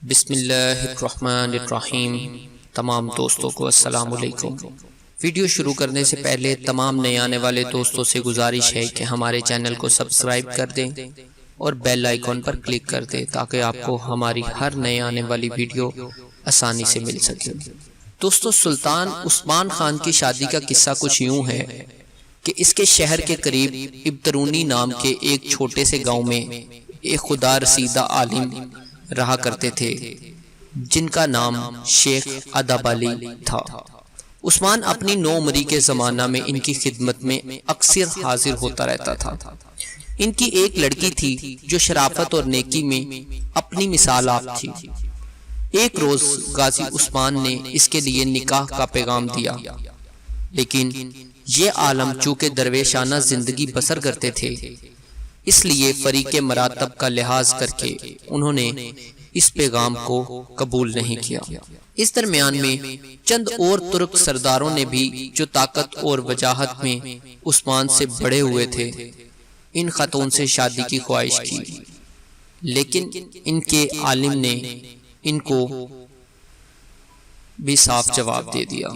بسم اللہ الرحمن الرحیم۔ تمام دوستوں کو السلام علیکم۔ ویڈیو شروع کرنے سے پہلے تمام نئے آنے والے دوستوں سے گزارش ہے کہ ہمارے چینل کو سبسکرائب کر دیں اور بیل آئیکن پر کلک کر دیں تاکہ آپ کو ہماری ہر نئے آنے والی ویڈیو آسانی سے مل سکے۔ دوستو، سلطان عثمان خان کی شادی کا قصہ کچھ یوں ہے کہ اس کے شہر کے قریب ابترونی نام کے ایک چھوٹے سے گاؤں میں ایک خدا رسیدہ عالم رہا کرتے تھے جن کا نام شیخ ادب علی تھا۔ عثمان اپنی نو عمری کے زمانہ میں ان کی خدمت میں اکثر حاضر ہوتا رہتا تھا۔ ان کی ایک لڑکی تھی جو شرافت اور نیکی میں اپنی مثال آپ تھی۔ ایک روز غازی عثمان نے اس کے لیے نکاح کا پیغام دیا، لیکن یہ عالم چونکہ درویشانہ زندگی بسر کرتے تھے، اس لیے فریق مراتب کا لحاظ کر کے انہوں نے اس پیغام کو قبول نہیں کیا۔ اس درمیان میں چند اور ترک سرداروں نے بھی جو طاقت اور وجاہت میں عثمان سے بڑے ہوئے تھے، ان خاتون سے شادی کی خواہش کی، لیکن ان کے عالم نے ان کو بھی صاف جواب دے دیا۔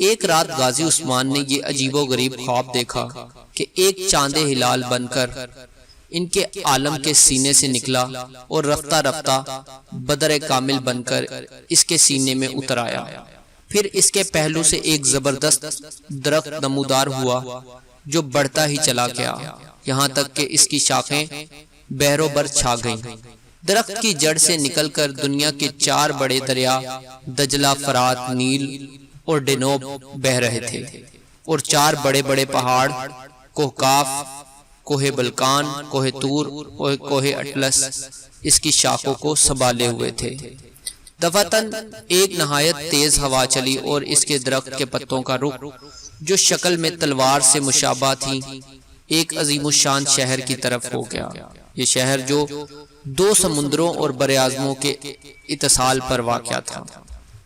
ایک رات غازی عثمان نے یہ عجیب و غریب خواب دیکھا کہ ایک چاند ہلال بن کر ان کے عالم کے سینے سے نکلا اور رفتہ رفتہ بدر کامل بن کر اس کے سینے میں اتر آیا۔ پھر اس کے پہلو سے ایک زبردست درخت نمودار ہوا جو بڑھتا ہی چلا گیا، یہاں تک کہ اس کی شاخیں بحر و بر چھا گئیں۔ درخت کی جڑ سے نکل کر دنیا کے 4 بڑے دریا دجلہ، فرات، نیل اور ڈینوب بہ رہے تھے، اور 4 بڑے بڑے پہاڑ کوہ کاف، کوہ بلکان، کوہ تور اور کوہ اٹلس اس کی شاخوں کو سنبھالے ہوئے تھے۔ دفعتاً ایک نہایت تیز ہوا چلی اور اس کے درخت کے پتوں کا رخ جو شکل میں تلوار سے مشابہ تھی ایک عظیم الشان شہر کی طرف ہو گیا۔ یہ شہر جو 2 سمندروں اور براعظموں کے اتصال پر واقع تھا،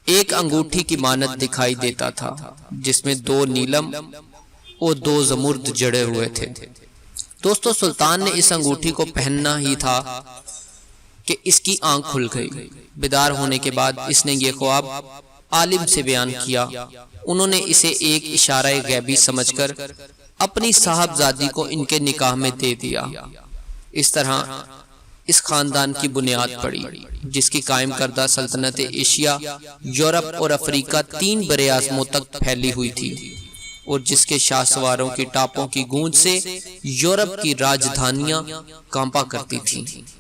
ایک انگوٹھی کی مانند دکھائی دیتا تھا جس میں 2 نیلم اور 2 زمرد جڑے ہوئے تھے۔ دوستو، سلطان نے اس انگوٹھی کو پہننا ہی تھا کہ اس کی آنکھ کھل گئی۔ بیدار ہونے کے بعد اس نے یہ خواب عالم سے بیان کیا۔ انہوں نے اسے ایک اشارہ غیبی سمجھ کر اپنی صاحبزادی کو ان کے نکاح میں دے دیا۔ اس طرح اس خاندان کی بنیاد پڑی جس کی قائم کردہ سلطنت ایشیا، یورپ اور افریقہ 3 برے اعظموں تک پھیلی ہوئی تھی، اور جس کے شاہ سواروں کی ٹاپوں کی گونج سے یورپ کی راجدھانیاں کانپا کرتی تھیں۔